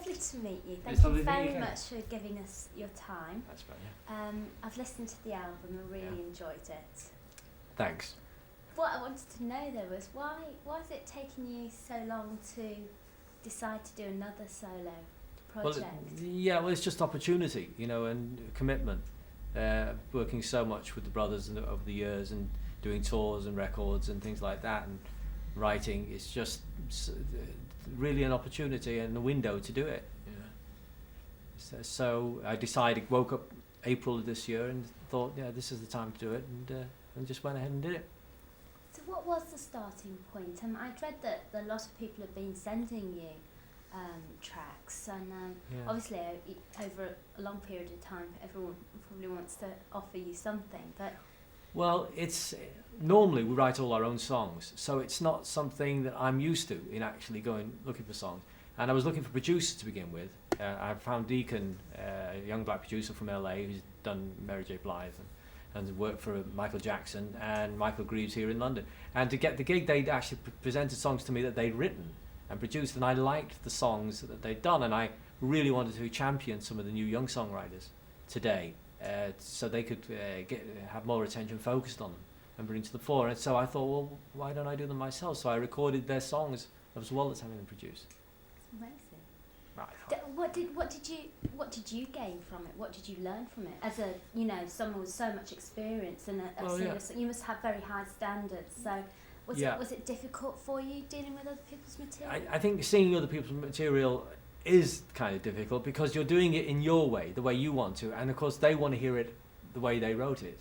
lovely to meet you. Thank It's you lovely to meet very you again. much for giving us your time. That's about it. I've listened to the album and really enjoyed it. Thanks. What I wanted to know though was why is it taking you so long to decide to do another solo project? Well, it's just opportunity, and commitment. Working so much with the brothers over the years and doing tours and records and things like that and writing, it's just really an opportunity and a window to do it. So I decided, woke up April of this year and thought, this is the time to do it, and just went ahead and did it. So what was the starting point? I'd read that a lot of people have been sending you tracks, and obviously over a long period of time everyone probably wants to offer you something, but well, it's normally we write all our own songs, so it's not something that I'm used to in actually going looking for songs. And I was looking for producers to begin with. I found Deacon, a young black producer from LA who's done Mary J. Blige and worked for Michael Jackson, and Michael Greaves here in London. And to get the gig, they'd actually presented songs to me that they'd written and produced, and I liked the songs that they'd done, and I really wanted to champion some of the new young songwriters today, so they could have more attention focused on them and bring to the fore. And so I thought, well, why don't I do them myself? So I recorded their songs as well as having them produced. it's amazing. Right. What did you gain from it? What did you learn from it? As someone with so much experience and a singer, you must have very high standards. So was it difficult for you dealing with other people's material? I think singing other people's material is kind of difficult because you're doing it in your way, the way you want to, and of course they want to hear it the way they wrote it.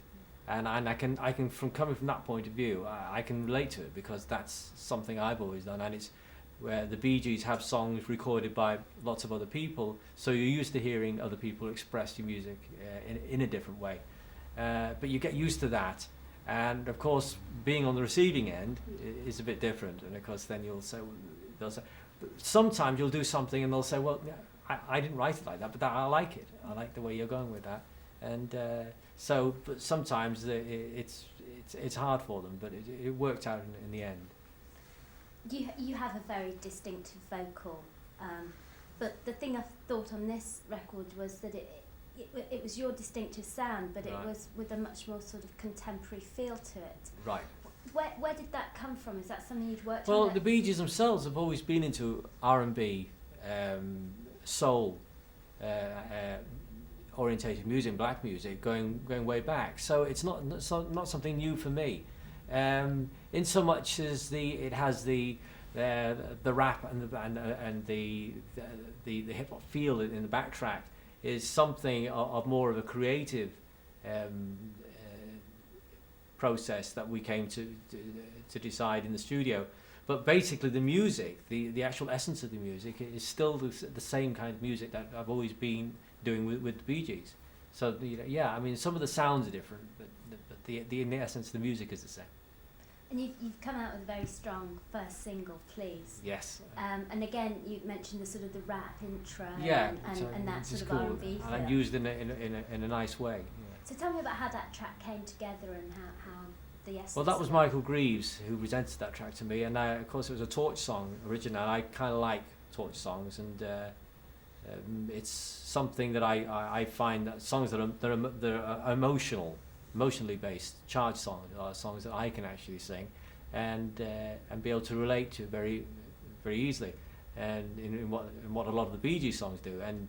And I can from coming from that point of view, I can relate to it because that's something I've always done, and it's where the Bee Gees have songs recorded by lots of other people, so you're used to hearing other people express your music in a different way. But you get used to that, and of course being on the receiving end is a bit different, and of course then they'll say, sometimes you'll do something and they'll say, well, I didn't write it like that, but I like it. I like the way you're going with that. And but sometimes it's hard for them, but it worked out in the end. You have a very distinctive vocal, but the thing I thought on this record was that it was your distinctive sound, but it was with a much more sort of contemporary feel to it. Right. Where did that come from? Is that something you'd worked on? Well, the Bee Gees themselves have always been into R&B, soul, orientated music, black music, going way back. So it's not something new for me. In so much as it has the rap and the hip hop feel in the backtrack is something of more of a creative process that we came to decide in the studio. But basically the music, the actual essence of the music is still the same kind of music that I've always been doing with the Bee Gees. So I mean some of the sounds are different, but in the essence the music is the same. And you've come out with a very strong first single, Please. Yes. And again, you mentioned the sort of the rap intro and that sort of cool. R&B feel. And used in a nice way. Yeah. So tell me about how that track came together and how the essence. Well, that was Michael Greaves who presented that track to me, and of course it was a Torch song original. I kind of like Torch songs, and it's something that I find that songs that are emotionally based, charged songs are songs that I can actually sing, and be able to relate to very, very easily, and in what a lot of the Bee Gees songs do. And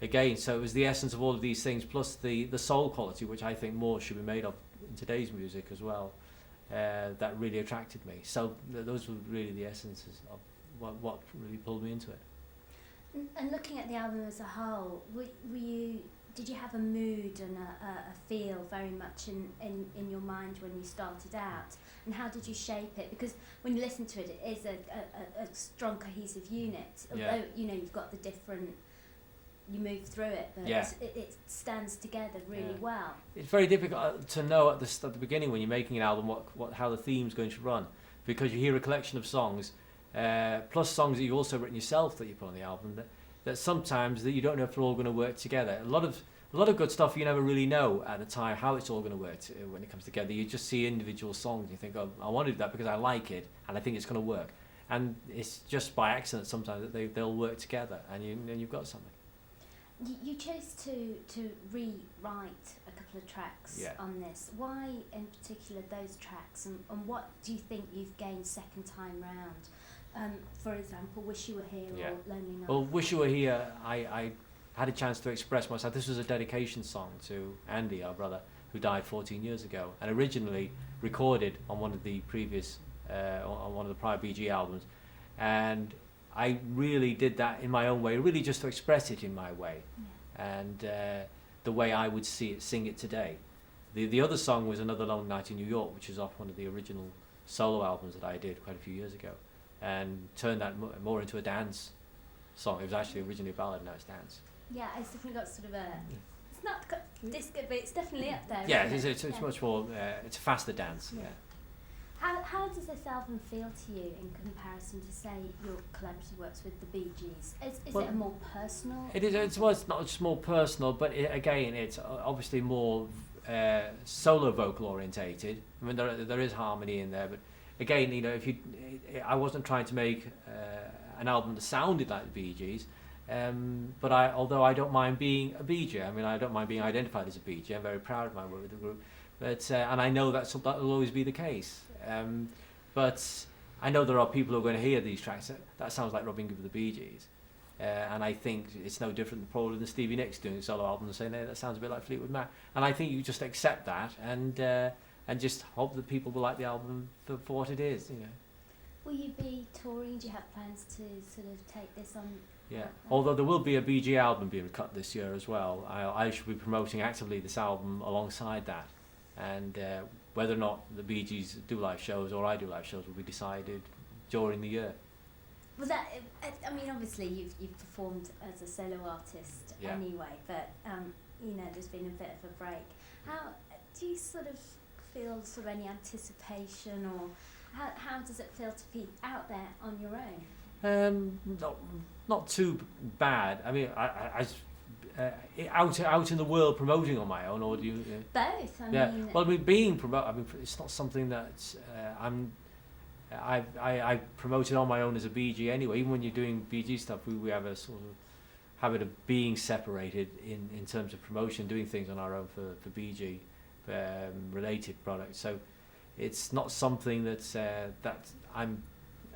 again, so it was the essence of all of these things, plus the soul quality, which I think more should be made of in today's music as well, that really attracted me. So those were really the essences of what really pulled me into it. And looking at the album as a whole, did you have a mood and a feel very much in your mind when you started out? And how did you shape it? Because when you listen to it, it is a strong cohesive unit. Although, you've got the different, you move through it, but it stands together really well. It's very difficult to know at the beginning when you're making an album how the theme's going to run, because you hear a collection of songs, plus songs that you've also written yourself that you put on the album, that sometimes that you don't know if they're all going to work together. A lot of good stuff you never really know at the time how it's all going to work when it comes together. You just see individual songs and you think, oh, I want to do that because I like it and I think it's going to work. and it's just by accident sometimes that they'll work together, and you've got something. You chose to rewrite a couple of tracks on this. Why in particular those tracks, and what do you think you've gained second time round? For example, Wish You Were Here or Lonely Night. Well, Wish You Were Here, I had a chance to express myself. This was a dedication song to Andy, our brother, who died 14 years ago, and originally recorded on one of the previous, on one of the prior BG albums, and I really did that in my own way, really just to express it in my way, and the way I would sing it today. The other song was Another Long Night in New York, which is off one of the original solo albums that I did quite a few years ago, and turned that more into a dance song. It was actually originally a ballad, now it's dance. Yeah, it's definitely got sort of a... It's not got disco, but it's definitely up there. Yeah, it's much more... it's a faster dance, yeah. How does this album feel to you in comparison to, say, your collaborative works with the Bee Gees? Is it a more personal... It is. It's not just more personal, but again, it's obviously more solo vocal orientated. I mean, there is harmony in there, but again, you know, I wasn't trying to make an album that sounded like the Bee Gees, but although I don't mind being a Bee Gee, I mean, I don't mind being identified as a Bee Gee. I'm very proud of my work with the group, but and I know that will always be the case. But I know there are people who are going to hear these tracks that sounds like Robin Gibb of the Bee Gees, and I think it's no different probably than Stevie Nicks doing a solo album and saying, hey, that sounds a bit like Fleetwood Mac, and I think you just accept that and just hope that people will like the album for what it is, you know. Will you be touring? Do you have plans to sort of take this on? Yeah, although there will be a BG album being cut this year as well. I should be promoting actively this album alongside that, and whether or not the Bee Gees do live shows or I do live shows will be decided during the year. Well, I mean, obviously you've performed as a solo artist anyway, but you know, there's been a bit of a break. How do you sort of feel sort of any anticipation, or how does it feel to be out there on your own? Not too bad. I mean, out in the world promoting on my own, or do you? Both. I mean, well, I mean, being promoted. I mean, it's not something that I promoted on my own as a BG anyway. Even when you're doing BG stuff, we have a sort of habit of being separated in terms of promotion, doing things on our own for BG related products. So it's not something that I'm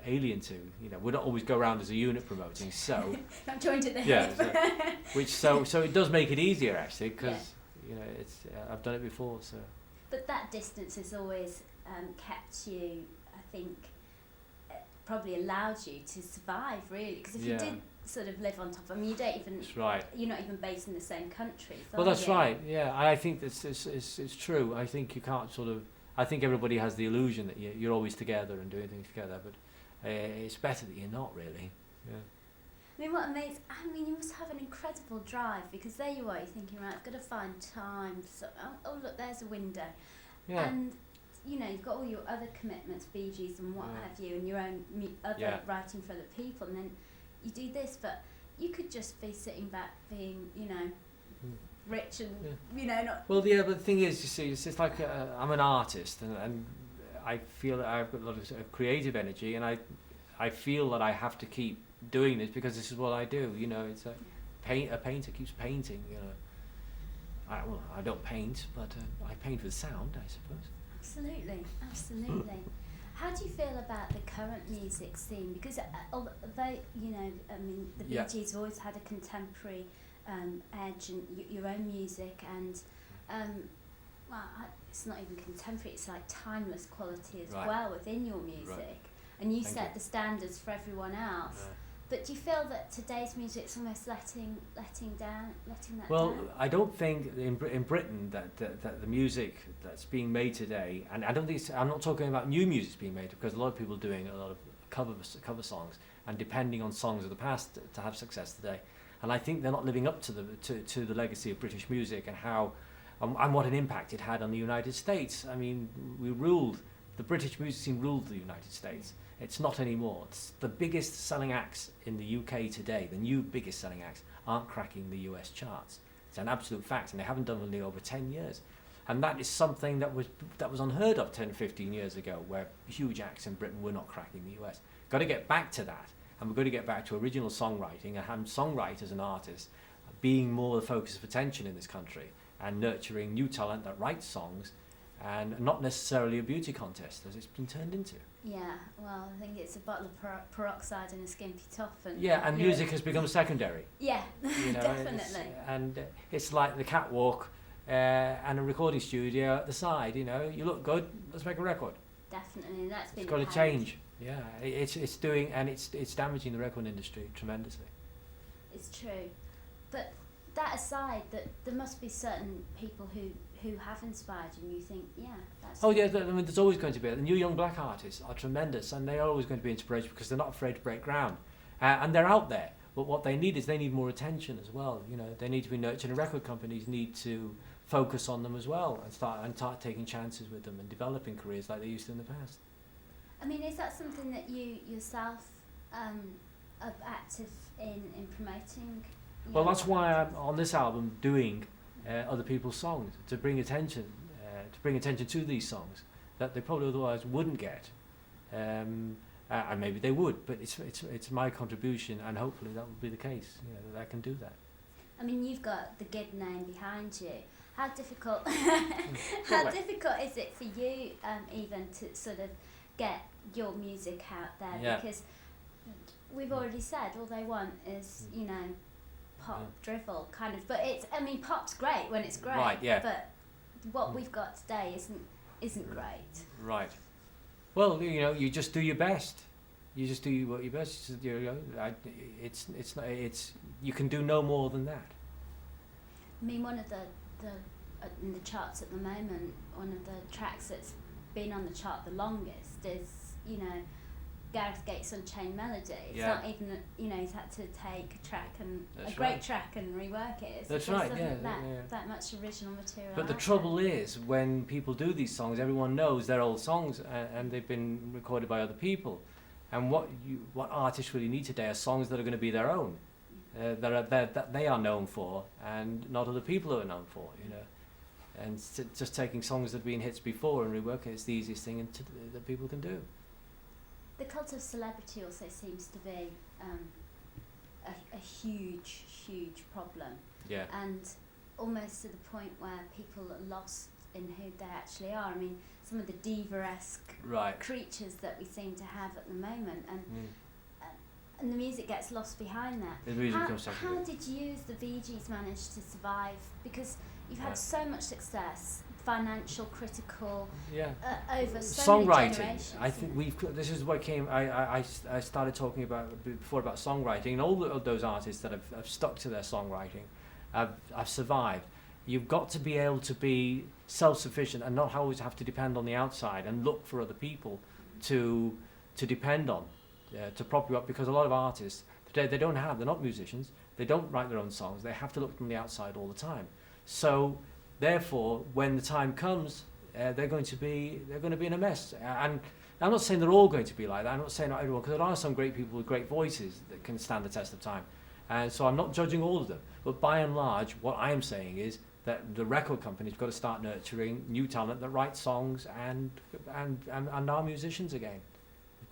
alien to. You know, we don't always go around as a unit promoting. So not joined at the hip. So it does make it easier actually, because you know it's I've done it before. So. But that distance has always kept you, I think, probably allowed you to survive really. Because if you did sort of live on top, I mean, you don't even. That's right. You're not even based in the same country. Well, that's right. Yeah, I think it's true. I think you can't sort of. I think everybody has the illusion that you're always together and doing things together, but it's better that you're not really. Yeah. I mean, what amazing! I mean, you must have an incredible drive, because there you are, you're thinking, right, I've got to find time. So, oh look, there's a window. Yeah. And you know, you've got all your other commitments, Bee Gees and what have you, and your own other writing for other people, and then you do this, but you could just be sitting back, being, you know, rich and you know not. Well, yeah, but the thing is, you see, it's like I'm an artist, and I feel that I've got a lot of creative energy, and I feel that I have to keep doing this because this is what I do. You know, it's like a painter keeps painting. You know, I don't paint, but I paint with sound, I suppose. Absolutely. How do you feel about the current music scene? Because although, you know, I mean, the Bee Gees have always had a contemporary edge, and your own music, and it's not even contemporary, it's like timeless quality as well within your music, and you set the standards for everyone else. But do you feel that today's music's almost letting that down? Well, I don't think in Britain that the music that's being made today, and I don't think I'm not talking about new music's being made, because a lot of people are doing a lot of cover songs and depending on songs of the past to have success today. And I think they're not living up to the legacy of British music and how and what an impact it had on the United States. I mean, the British music scene ruled the United States. It's not anymore. It's the biggest selling acts in the UK today, the new biggest selling acts, aren't cracking the US charts. It's an absolute fact, and they haven't done in over 10 years. And that is something that was unheard of 10, 15 years ago, where huge acts in Britain were not cracking the US. Got to get back to that, and we've got to get back to original songwriting and have songwriters and artists being more the focus of attention in this country and nurturing new talent that writes songs, and not necessarily a beauty contest as it's been turned into. Yeah, well, I think it's a bottle of peroxide and a skimpy top. And And music has become secondary. Yeah, You know, definitely. It's like the catwalk and a recording studio at the side. You know, you look good, let's make a record. Definitely, that's been. It's got to change. Yeah, it's doing, and it's damaging the record industry tremendously. It's true, but that aside, that there must be certain people who have inspired you, and you think, yeah, that's. Oh yeah, I mean, there's always going to be. The new young black artists are tremendous, and they are always going to be inspiration because they're not afraid to break ground, and they're out there. But what they need is they need more attention as well. You know, they need to be nurtured, and record companies need to focus on them as well and start taking chances with them and developing careers like they used to in the past. I mean, is that something that you yourself are active in promoting? Well, that's why I'm on this album doing other people's songs to bring attention to these songs that they probably otherwise wouldn't get, and maybe they would, but it's my contribution, and hopefully that will be the case. You know, that I can do that. I mean, you've got the Gibb name behind you. How difficult? How difficult is it for you, even to sort of get your music out there? Yeah. Because we've already said all they want is, you know, pop drivel kind of. But it's, I mean, pop's great when it's great. Right. Yeah. But what we've got today isn't great. Right. Well, you know, you just do your best. You just do what your best. You know, it's you can do no more than that. I mean, one of the in the charts at the moment, one of the tracks that's been on the chart the longest is, you know, Gareth Gates' Unchained Melody. It's not even, you know, he's had to take a track and great track and rework it. That's right. Yeah. That much original material. But the trouble is, when people do these songs, everyone knows they're old songs and they've been recorded by other people. And what artists really need today are songs that are going to be their own, that they are known for, and not other people who are known for. You know, and just taking songs that have been hits before and reworking it's the easiest thing that people can do. The cult of celebrity also seems to be a huge problem. Yeah. And almost to the point where people are lost in who they actually are. I mean, some of the diva-esque creatures that we seem to have at the moment, and the music gets lost behind that. The music how did you, as the Bee Gees, manage to survive? Because you've had so much success, financial, critical, over so many generations. I think this is what came. I started talking about before about songwriting, and all of those artists that have stuck to their songwriting, have survived. You've got to be able to be self-sufficient and not always have to depend on the outside and look for other people to depend on, to prop you up, because a lot of artists today, they're not musicians, they don't write their own songs, they have to look from the outside all the time. So therefore, when the time comes, they're going to be in a mess. And I'm not saying they're all going to be like that. I'm not saying not everyone, because there are some great people with great voices that can stand the test of time. And so I'm not judging all of them. But by and large, what I am saying is that the record company's got to start nurturing new talent that writes songs and are musicians again. We've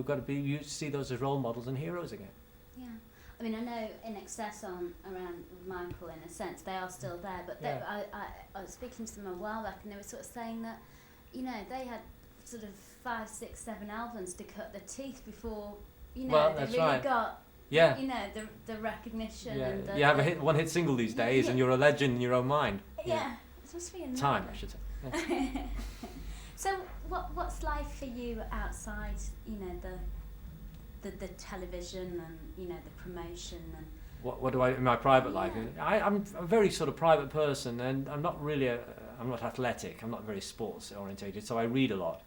got to see those as role models and heroes again. Yeah. I mean, I know In Excess around Mindful, in a sense, they are still there, but I was speaking to them a while back, and they were sort of saying that, you know, they had sort of 5, 6, 7 albums to cut their teeth before, you know, they really got, you know, the recognition. Yeah. And you have a one hit single these days, and you're a legend in your own mind. Yeah. It's supposed to be a time, I should say. Yeah. So what's life for you outside, you know, the television and, you know, the promotion and what do I in my private life? I'm a very sort of private person, and I'm not really I'm not athletic. I'm not very sports orientated. So I read a lot,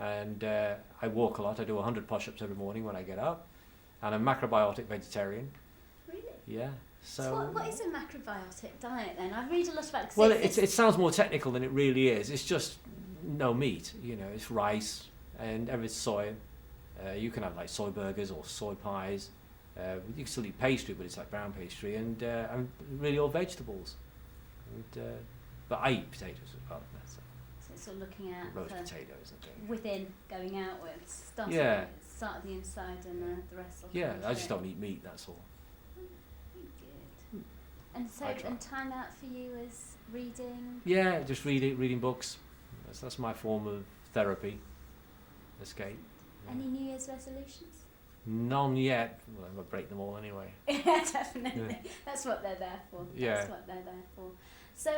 and I walk a lot. I do 100 push-ups every morning when I get up, and I'm macrobiotic vegetarian. Really? Yeah. So what is a macrobiotic diet then? I read a lot about it. Well, it sounds more technical than it really is. It's just no meat. You know, it's rice and it's soy. You can have like soy burgers or soy pies. You can still eat pastry, but it's like brown pastry, and really all vegetables. And, but I eat potatoes as well. So it's sort of looking at roast potatoes and things. Within, going outwards, stuff. Yeah. start at the inside and the rest will Yeah, come I just through. don't eat meat, that's all. Good. And so, I try. and time out for you is reading. Yeah, just reading books. That's my form of therapy, escape. Yeah. Any New Year's resolutions? None yet. Well, I'm gonna break them all anyway. Yeah, definitely. Yeah. That's what they're there for. Yeah. That's what they're there for. So,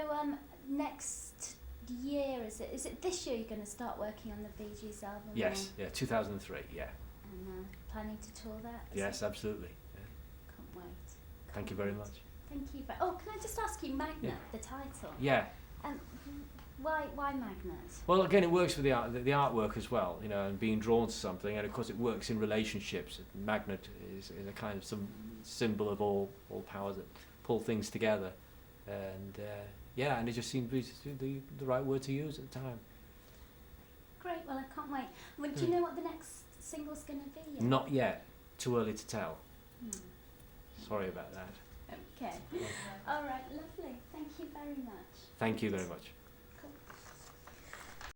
next year, is it this year you're going to start working on the Bee Gees album? Yes, yeah, 2003, yeah. And planning to tour that? Yes, absolutely. Yeah. Can't wait. Thank you very much. Thank you. Oh, can I just ask you, Magnet, Yeah. the title? Yeah. Why Magnet? Well, again, it works for the artwork as well, you know, and being drawn to something, and of course it works in relationships. Magnet is a kind of some symbol of all powers that pull things together, and yeah, and it just seemed to be the right word to use at the time. Great. Well, I can't wait. Well, do you know what the next single's going to be yet? Not yet. Too early to tell. Hmm. Sorry about that. Okay. All right. Lovely. Thank you very much. Thank you very much.